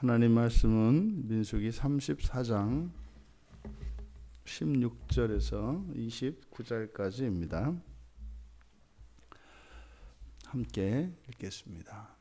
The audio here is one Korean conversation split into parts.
하나님 말씀은 민수기 34장 16절에서 29절까지입니다. 함께 읽겠습니다.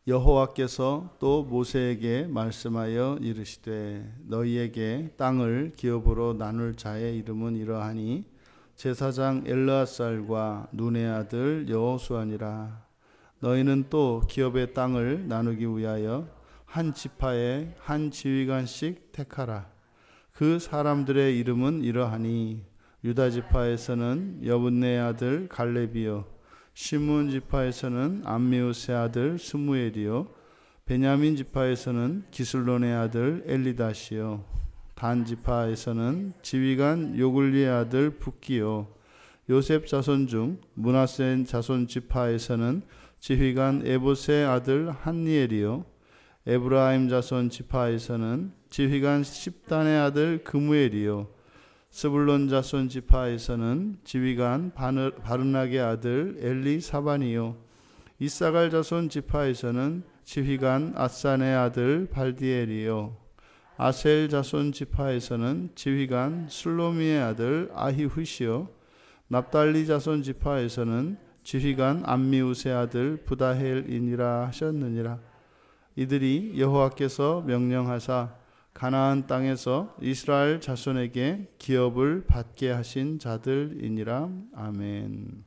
여호와께서 또 모세에게 말씀하여 이르시되 너희에게 땅을 기업으로 나눌 자의 이름은 이러하니 제사장 엘르아살과 눈의 아들 여호수아니라. 너희는 또 기업의 땅을 나누기 위하여 한 지파에 한 지휘관씩 택하라. 그 사람들의 이름은 이러하니 유다 지파에서는 여분네 아들 갈렙이요, 시므온 지파에서는 암미우스의 아들 스무엘이요, 베냐민 지파에서는 기슬론의 아들 엘리다시요, 단 지파에서는 지휘관 요글리의 아들 붓기요, 요셉 자손 중 므낫세 자손 지파에서는 지휘관 에봇의 아들 한니엘이요, 에브라임 자손 지파에서는 지휘관 십단의 아들 그무엘이요, 스불론 자손 지파에서는 지휘관 바르낙의 아들 엘리사반이요, 이사갈 자손 지파에서는 지휘관 아산의 아들 발디엘이요, 아셀 자손 지파에서는 지휘관 슬로미의 아들 아히훗이요, 납달리 자손 지파에서는 지휘관 암미우스의 아들 부다헬이니라 하셨느니라. 이들이 여호와께서 명령하사 가나안 땅에서 이스라엘 자손에게 기업을 받게 하신 자들이니라. 아멘.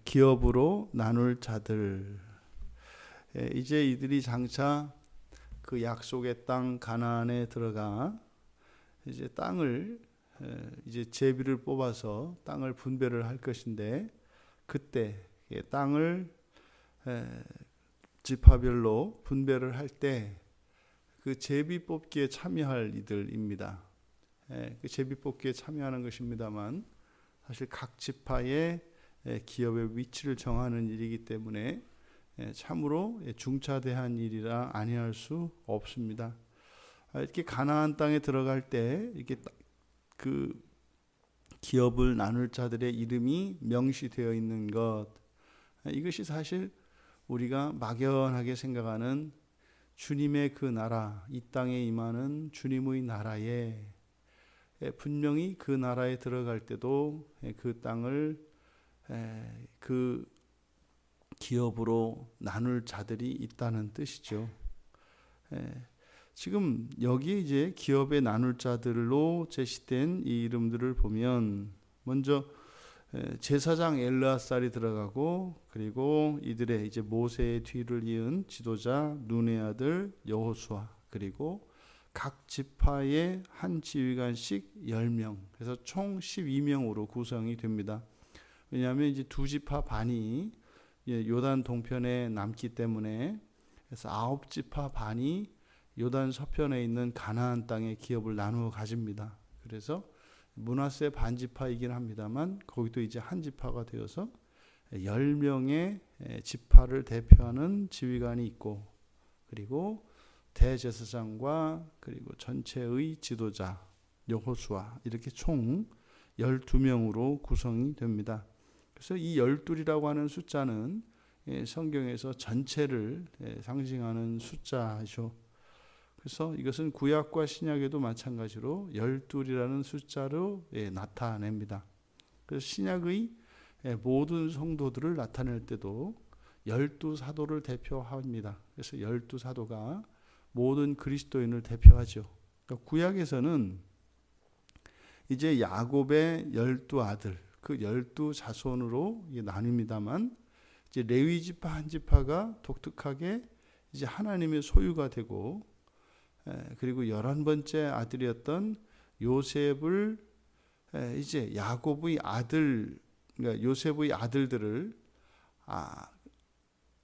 기업으로 나눌 자들. 이제 이들이 장차 그 약속의 땅 가나안에 들어가 이제 땅을 이제 제비를 뽑아서 땅을 분배를 할 것인데, 그때 땅을 지파별로 분배를 할 때 그 제비 뽑기에 참여할 이들입니다. 그 제비 뽑기에 참여하는 것입니다만 사실 각 지파의 기업의 위치를 정하는 일이기 때문에 참으로 중차대한 일이라 아니할 수 없습니다. 이렇게 가나안 땅에 들어갈 때 이렇게 그 기업을 나눌 자들의 이름이 명시되어 있는 것, 이것이 사실 우리가 막연하게 생각하는 주님의 그 나라, 이 땅에 임하는 주님의 나라에 분명히 그 나라에 들어갈 때도 그 땅을 그 기업으로 나눌 자들이 있다는 뜻이죠. 지금 여기에 이제 기업에 나눌 자들로 제시된 이 이름들을 보면 먼저 제사장 엘르아살이 들어가고, 그리고 이들의 이제 모세의 뒤를 이은 지도자 눈의 아들 여호수아, 그리고 각 지파의 한 지휘관씩 10명, 그래서 총 12명으로 구성이 됩니다. 왜냐하면 이제 두 지파 반이 요단 동편에 남기 때문에, 그래서 9지파 반이 요단 서편에 있는 가나안 땅의 기업을 나누어 가집니다. 그래서 므낫세 반지파이긴 합니다만 거기도 이제 한 지파가 되어서 10명의 지파를 대표하는 지휘관이 있고, 그리고 대제사장과 그리고 전체의 지도자 여호수아, 이렇게 총 12명으로 구성이 됩니다. 그래서 이 12이라고 하는 숫자는 성경에서 전체를 상징하는 숫자죠. 그래서 이것은 구약과 신약에도 마찬가지로 12이라는 숫자로 나타냅니다. 그래서 신약의 모든 성도들을 나타낼 때도 12사도를 대표합니다. 그래서 12사도가 모든 그리스도인을 대표하죠. 그러니까 구약에서는 이제 야곱의 12아들, 그 12자손으로 나뉩니다만, 이제 레위 지파 한 지파가 독특하게 이제 하나님의 소유가 되고, 그리고 11번째 아들이었던 요셉을 이제 야곱의 아들, 그러니까 요셉의 아들들을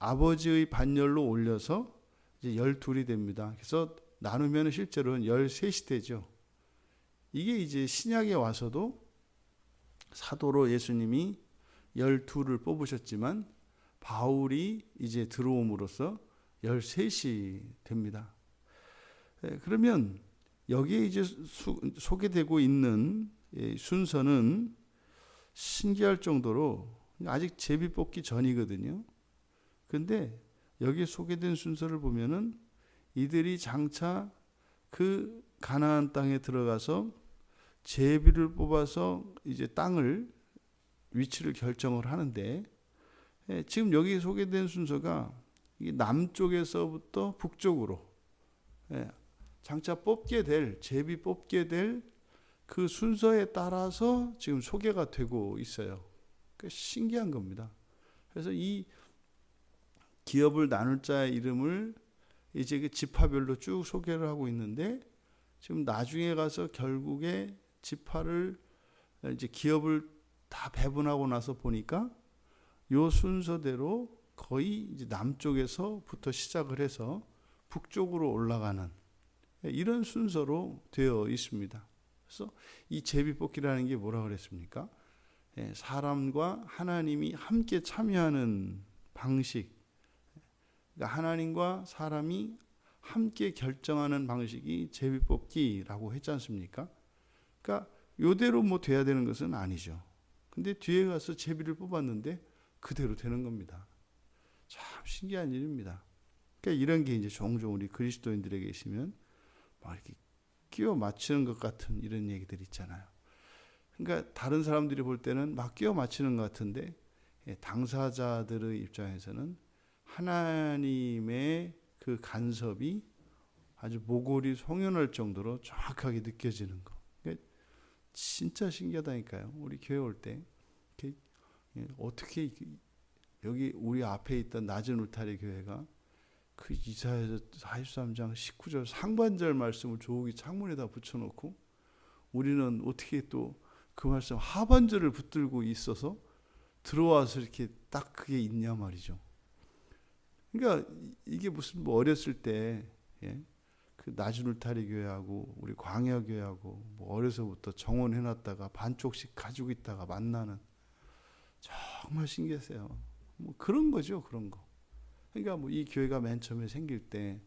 아버지의 반열로 올려서 이제 12이 됩니다. 그래서 나누면 실제로는 13이 되죠. 이게 이제 신약에 와서도 사도로 예수님이 12를 뽑으셨지만 바울이 이제 들어옴으로써 13이 됩니다. 그러면 여기에 이제 소개되고 있는 순서는 신기할 정도로 아직 제비 뽑기 전이거든요. 그런데 여기 소개된 순서를 보면은 이들이 장차 그 가나안 땅에 들어가서 제비를 뽑아서 이제 땅을 위치를 결정을 하는데, 지금 여기 소개된 순서가 남쪽에서부터 북쪽으로 장차 뽑게 될, 제비 뽑게 될 그 순서에 따라서 지금 소개가 되고 있어요. 그러니까 신기한 겁니다. 그래서 이 기업을 나눌 자의 이름을 이제 그 지파별로 쭉 소개를 하고 있는데, 지금 나중에 가서 결국에 지파를 이제 기업을 다 배분하고 나서 보니까 요 순서대로 거의 이제 남쪽에서부터 시작을 해서 북쪽으로 올라가는 이런 순서로 되어 있습니다. 그래서 이 제비뽑기라는 게 뭐라 그랬습니까? 사람과 하나님이 함께 참여하는 방식, 그러니까 하나님과 사람이 함께 결정하는 방식이 제비뽑기라고 했지 않습니까? 그러니까 요대로 뭐 돼야 되는 것은 아니죠. 근데 뒤에 가서 제비를 뽑았는데 그대로 되는 겁니다. 참 신기한 일입니다. 그러니까 이런 게 이제 종종 우리 그리스도인들에게 있으면 막 이렇게 끼워 맞추는 것 같은 이런 얘기들 있잖아요. 그러니까 다른 사람들이 볼 때는 막 끼워 맞추는 것 같은데, 당사자들의 입장에서는 하나님의 그 간섭이 아주 모골이 송연할 정도로 정확하게 느껴지는 거. 그러니까 진짜 신기하다니까요. 우리 교회 올 때 어떻게 여기 우리 앞에 있던 낮은 울타리 교회가 그 이사야서 43장 19절 상반절 말씀을 저기 창문에다 붙여놓고 우리는 어떻게 또 그 말씀 하반절을 붙들고 있어서 들어와서 이렇게 딱 그게 있냐 말이죠. 그러니까 이게 무슨 뭐 어렸을 때 그 낮은 울타리 교회하고 우리 광야 교회하고 뭐 어려서부터 정원해놨다가 반쪽씩 가지고 있다가 만나는, 정말 신기했어요. 뭐 그런 거죠, 그런 거. 그러니까 뭐 이 교회가 맨 처음에 생길 때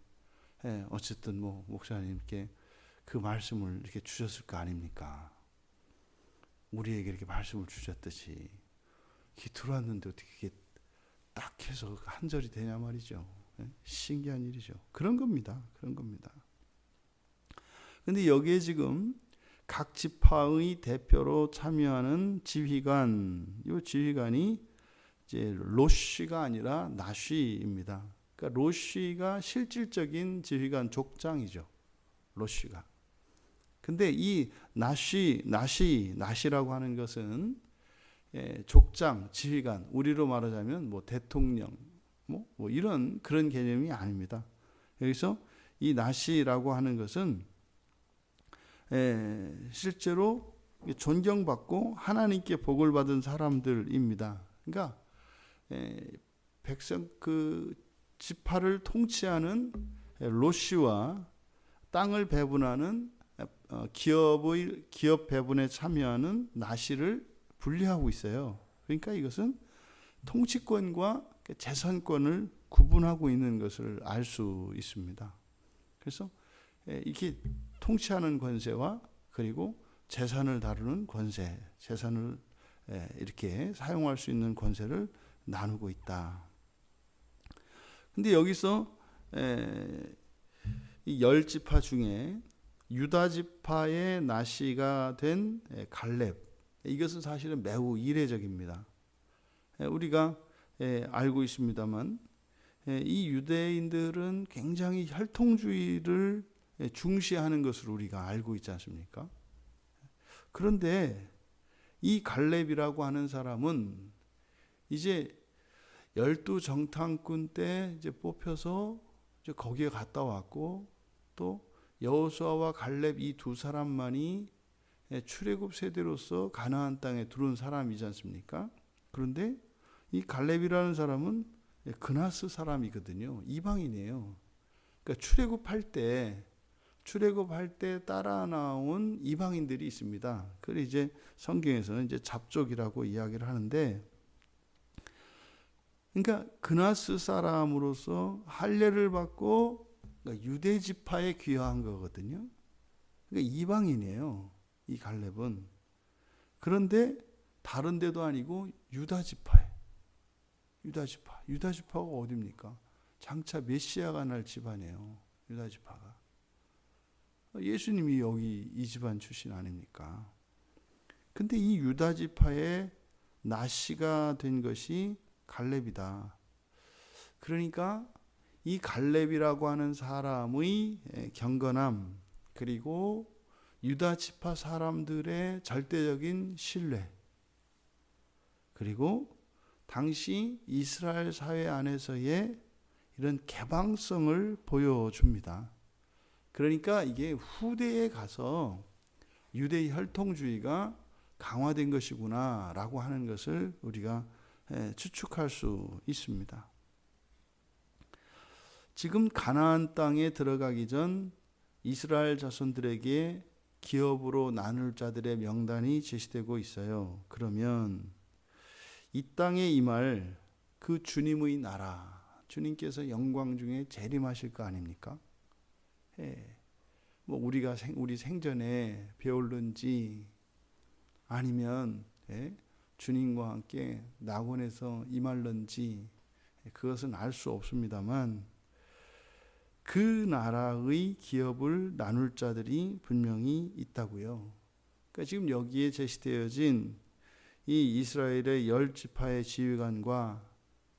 어쨌든 뭐 목사님께 그 말씀을 이렇게 주셨을 거 아닙니까? 우리에게 이렇게 말씀을 주셨듯이 이렇게 들어왔는데 어떻게 이게 딱 해서 한 절이 되냐 말이죠. 신기한 일이죠. 그런 겁니다. 그런 겁니다. 근데 여기에 지금 각 지파의 대표로 참여하는 지휘관, 이 지휘관이 이제 로쉬가 아니라 나쉬입니다. 그러니까 로쉬가 실질적인 지휘관 족장이죠. 로쉬가. 근데 이 나시라고 하는 것은 족장, 지휘관, 우리로 말하자면 뭐 대통령, 뭐 이런 그런 개념이 아닙니다. 여기서 이 나시라고 하는 것은 실제로 존경받고 하나님께 복을 받은 사람들입니다. 그러니까 백성 그 지파를 통치하는 로시와 땅을 배분하는 기업 배분에 참여하는 나시를 분리하고 있어요. 그러니까 이것은 통치권과 재산권을 구분하고 있는 것을 알 수 있습니다. 그래서 이렇게 통치하는 권세와 그리고 재산을 다루는 권세, 재산을 이렇게 사용할 수 있는 권세를 나누고 있다. 근데 여기서 이 10지파 중에 유다 지파의 나시가 된 갈렙, 이것은 사실은 매우 이례적입니다. 우리가 알고 있습니다만 이 유대인들은 굉장히 혈통주의를 중시하는 것으로 우리가 알고 있지 않습니까? 그런데 이 갈렙이라고 하는 사람은 이제 12정탐꾼 때 이제 뽑혀서 이제 거기에 갔다 왔고, 또 여호수아와 갈렙 이 두 사람만이 출애굽 세대로서 가나안 땅에 들어온 사람이지 않습니까? 그런데 이 갈렙이라는 사람은 그나스 사람이거든요. 이방인이에요. 그러니까 출애굽할 때 따라 나온 이방인들이 있습니다. 그래서 이제 성경에서는 이제 잡족이라고 이야기를 하는데, 그러니까 그나스 사람으로서 할례를 받고 그러니까 유대 지파에 귀화한 거거든요. 그러니까 이방인이에요, 이 갈렙은. 그런데 다른 데도 아니고 유다 지파가 어디입니까? 장차 메시아가 날 집안이에요. 유다 지파가. 예수님이 여기 이 집안 출신 아닙니까? 근데 이 유다 지파의 나시가 된 것이 갈렙이다. 그러니까 이 갈렙이라고 하는 사람의 경건함, 그리고 유다 지파 사람들의 절대적인 신뢰, 그리고 당시 이스라엘 사회 안에서의 이런 개방성을 보여줍니다. 그러니까 이게 후대에 가서 유대 혈통주의가 강화된 것이구나 라고 하는 것을 우리가 추측할 수 있습니다. 지금 가나안 땅에 들어가기 전 이스라엘 자손들에게 기업으로 나눌 자들의 명단이 제시되고 있어요. 그러면 이 땅에 임할 그 주님의 나라, 주님께서 영광 중에 재림하실 거 아닙니까? 뭐 우리 생전에 배울는지 아니면 주님과 함께 낙원에서 임할는지 그것은 알 수 없습니다만 그 나라의 기업을 나눌 자들이 분명히 있다고요. 그러니까 지금 여기에 제시되어진 이 이스라엘의 10지파의 지휘관과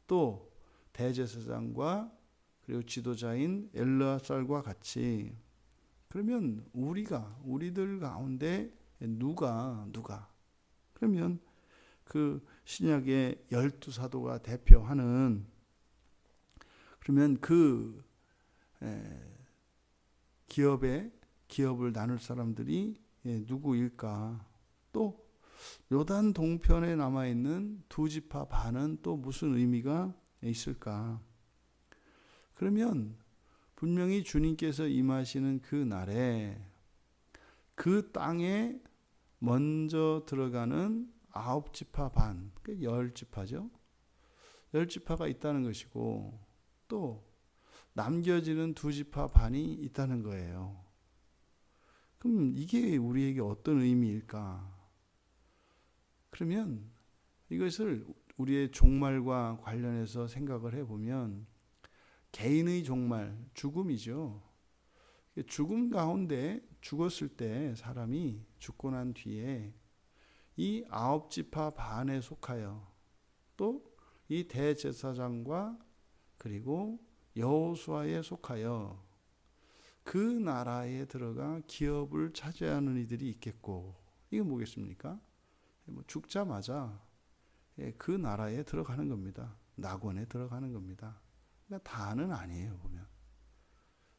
또 대제사장과 그리고 지도자인 엘르아살과 같이, 그러면 우리들 가운데 누가 그러면 그 신약의 12사도가 대표하는, 그러면 그 기업을 나눌 사람들이 누구일까? 또 요단 동편에 남아있는 두 지파 반은 또 무슨 의미가 있을까? 그러면 분명히 주님께서 임하시는 그 날에 그 땅에 먼저 들어가는 9지파 반, 10지파죠. 10지파가 있다는 것이고 또 남겨지는 2지파 반이 있다는 거예요. 그럼 이게 우리에게 어떤 의미일까? 그러면 이것을 우리의 종말과 관련해서 생각을 해보면 개인의 종말, 죽음이죠. 죽음 가운데 죽었을 때 사람이 죽고 난 뒤에 이 9지파 반에 속하여 또 이 대제사장과 그리고 여호수아에 속하여 그 나라에 들어가 기업을 차지하는 이들이 있겠고, 이게 뭐겠습니까? 죽자마자 그 나라에 들어가는 겁니다. 낙원에 들어가는 겁니다. 그러니까 다는 아니에요, 보면.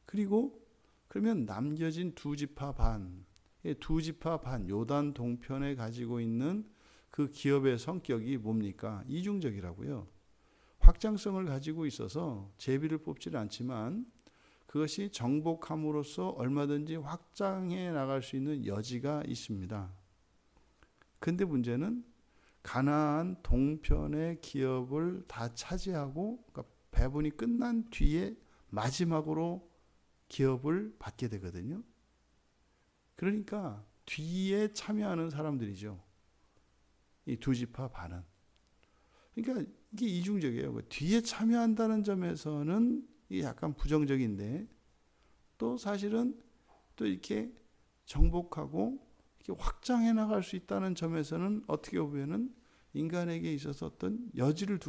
그리고 그러면 남겨진 2지파 반, 2지파 반, 요단 동편에 가지고 있는 그 기업의 성격이 뭡니까? 이중적이라고요. 확장성을 가지고 있어서 제비를 뽑지는 않지만 그것이 정복함으로써 얼마든지 확장해 나갈 수 있는 여지가 있습니다. 근데 문제는 가나안 동편의 기업을 다 차지하고, 그러니까 배분이 끝난 뒤에 마지막으로 기업을 받게 되거든요. 그러니까 뒤에 참여하는 사람들이죠. 이 2지파 반은. 그러니까 이게 이중적이에요. 뒤에 참여한다는 점에서는 이게 약간 부정적인데, 또 사실은 또 이렇게 정복하고 이렇게 확장해 나갈 수 있다는 점에서는 어떻게 보면은 인간에게 있어서 어떤 여지를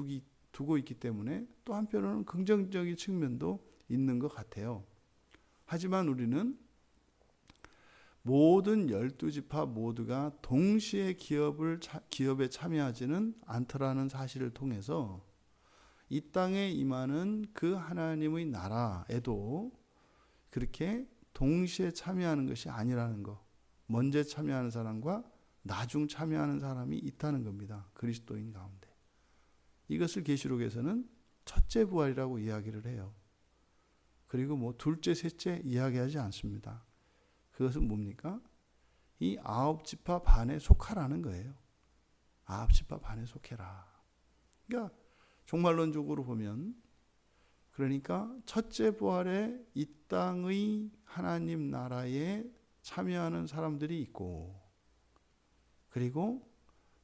두고 있기 때문에 또 한편으로는 긍정적인 측면도 있는 것 같아요. 하지만 우리는 모든 12지파 모두가 동시에 기업에 참여하지는 않더라는 사실을 통해서 이 땅에 임하는 그 하나님의 나라에도 그렇게 동시에 참여하는 것이 아니라는 것, 먼저 참여하는 사람과 나중 참여하는 사람이 있다는 겁니다. 그리스도인 가운데. 이것을 계시록에서는 첫째 부활이라고 이야기를 해요. 그리고 뭐 둘째, 셋째 이야기하지 않습니다. 그것은 뭡니까? 이 9지파 반에 속하라는 거예요. 9지파 반에 속해라. 그러니까 종말론적으로 보면, 그러니까 첫째 부활에 이 땅의 하나님 나라에 참여하는 사람들이 있고, 그리고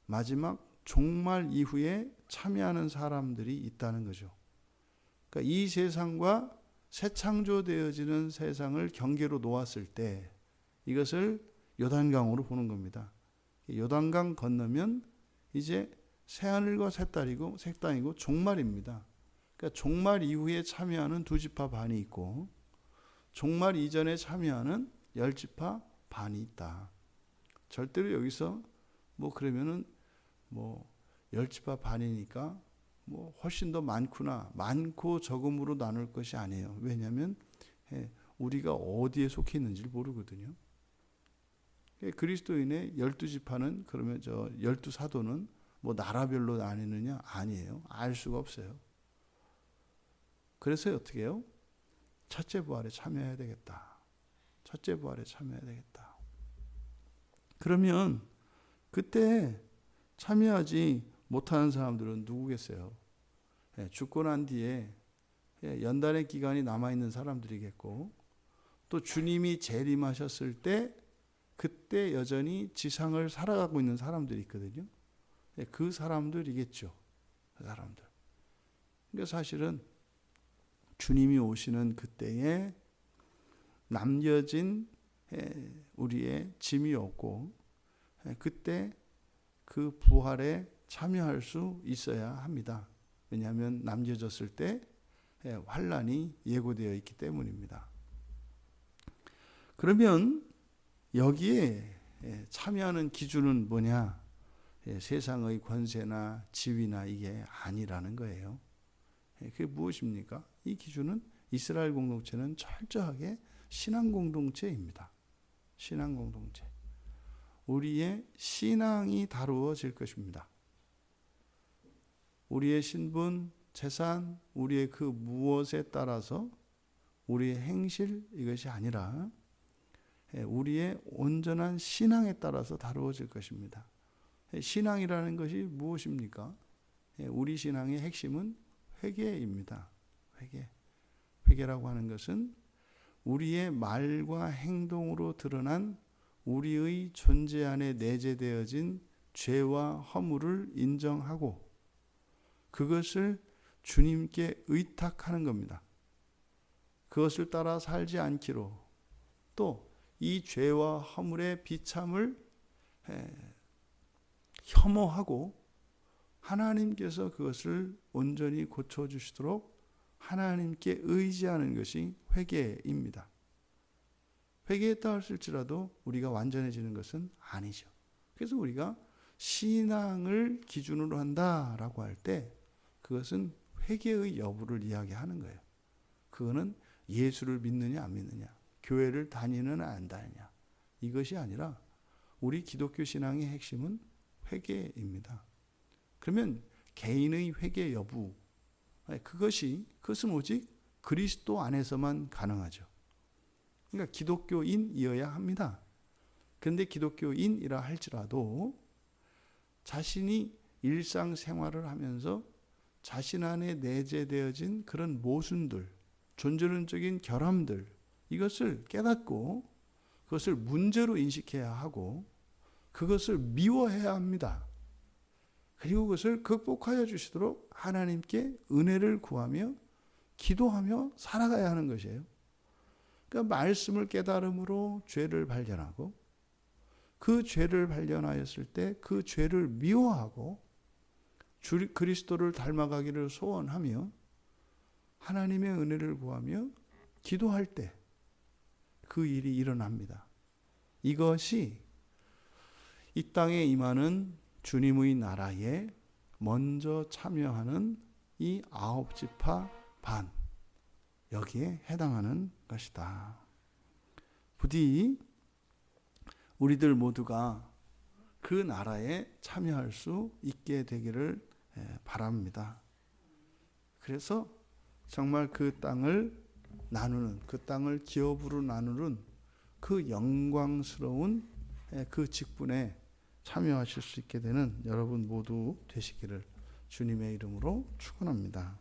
마지막 종말 이후에 참여하는 사람들이 있다는 거죠. 그러니까 이 세상과 새 창조되어지는 세상을 경계로 놓았을 때 이것을 요단강으로 보는 겁니다. 요단강 건너면 이제 새하늘과 새 땅이고 종말입니다. 그러니까 종말 이후에 참여하는 두 지파 반이 있고 종말 이전에 참여하는 10지파 반이 있다. 절대로 여기서 그러면은 10지파 반이니까 훨씬 더 많구나, 많고 적음으로 나눌 것이 아니에요. 왜냐하면 우리가 어디에 속해 있는지를 모르거든요. 그리스도인의 12지파는 그러면 12사도는 나라별로 나뉘느냐? 아니에요. 알 수가 없어요. 그래서 어떻게 해요? 첫째 부활에 참여해야 되겠다. 첫째 부활에 참여해야 되겠다. 그러면 그때 참여하지 못하는 사람들은 누구겠어요? 죽고 난 뒤에 연단의 기간이 남아있는 사람들이겠고 또 주님이 재림하셨을 때 그때 여전히 지상을 살아가고 있는 사람들이 있거든요. 그 사람들이겠죠. 그 사람들. 그러니까 사실은 주님이 오시는 그때에 남겨진 우리의 짐이 없고 그때 그 부활에 참여할 수 있어야 합니다. 왜냐하면 남겨졌을 때 환난이 예고되어 있기 때문입니다. 그러면 여기에 참여하는 기준은 뭐냐? 세상의 권세나 지위나 이게 아니라는 거예요. 그게 무엇입니까? 이 기준은 이스라엘 공동체는 철저하게 신앙 공동체입니다. 신앙 공동체. 우리의 신앙이 다루어질 것입니다. 우리의 신분, 재산, 우리의 그 무엇에 따라서 우리의 행실 이것이 아니라 우리의 온전한 신앙에 따라서 다루어질 것입니다. 신앙이라는 것이 무엇입니까? 우리 신앙의 핵심은 회개입니다. 회개라고 하는 것은 우리의 말과 행동으로 드러난 우리의 존재 안에 내재되어진 죄와 허물을 인정하고 그것을 주님께 의탁하는 겁니다. 그것을 따라 살지 않기로 또 이 죄와 허물의 비참을 혐오하고 하나님께서 그것을 온전히 고쳐주시도록 하나님께 의지하는 것이 회개입니다. 회개했다 할지라도 우리가 완전해지는 것은 아니죠. 그래서 우리가 신앙을 기준으로 한다라고 할 때 그것은 회개의 여부를 이야기하는 거예요. 그거는 예수를 믿느냐 안 믿느냐, 교회를 다니느냐 안 다니냐, 이것이 아니라 우리 기독교 신앙의 핵심은 회개입니다. 그러면 개인의 회개 여부, 그것은 오직 그리스도 안에서만 가능하죠. 그러니까 기독교인이어야 합니다. 그런데 기독교인이라 할지라도 자신이 일상생활을 하면서 자신 안에 내재되어진 그런 모순들, 존재론적인 결함들, 이것을 깨닫고 그것을 문제로 인식해야 하고 그것을 미워해야 합니다. 그리고 그것을 극복하여 주시도록 하나님께 은혜를 구하며 기도하며 살아가야 하는 것이에요. 그러니까 말씀을 깨달음으로 죄를 발견하고 그 죄를 발견하였을 때 그 죄를 미워하고 그리스도를 닮아가기를 소원하며 하나님의 은혜를 구하며 기도할 때 그 일이 일어납니다. 이것이 이 땅에 임하는 주님의 나라에 먼저 참여하는 이 9지파 반, 여기에 해당하는 것이다. 부디 우리들 모두가 그 나라에 참여할 수 있게 되기를 바랍니다. 그래서 정말 그 땅을 나누는, 그 땅을 기업으로 나누는 그 영광스러운 그 직분에 참여하실 수 있게 되는 여러분 모두 되시기를 주님의 이름으로 축원합니다.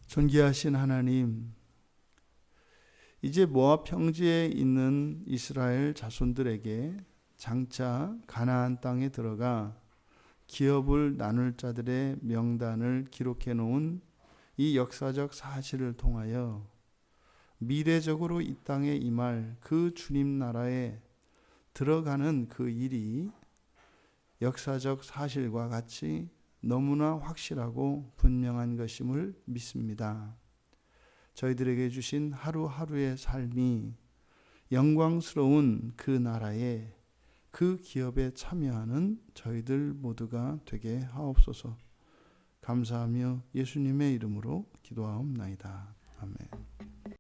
존귀하신 하나님, 이제 모압 평지에 있는 이스라엘 자손들에게 장차 가나안 땅에 들어가 기업을 나눌 자들의 명단을 기록해 놓은 이 역사적 사실을 통하여 미래적으로 이 땅에 임할 그 주님 나라에 들어가는 그 일이 역사적 사실과 같이 너무나 확실하고 분명한 것임을 믿습니다. 저희들에게 주신 하루하루의 삶이 영광스러운 그 나라에, 그 기업에 참여하는 저희들 모두가 되게 하옵소서. 감사하며 예수님의 이름으로 기도하옵나이다. 아멘.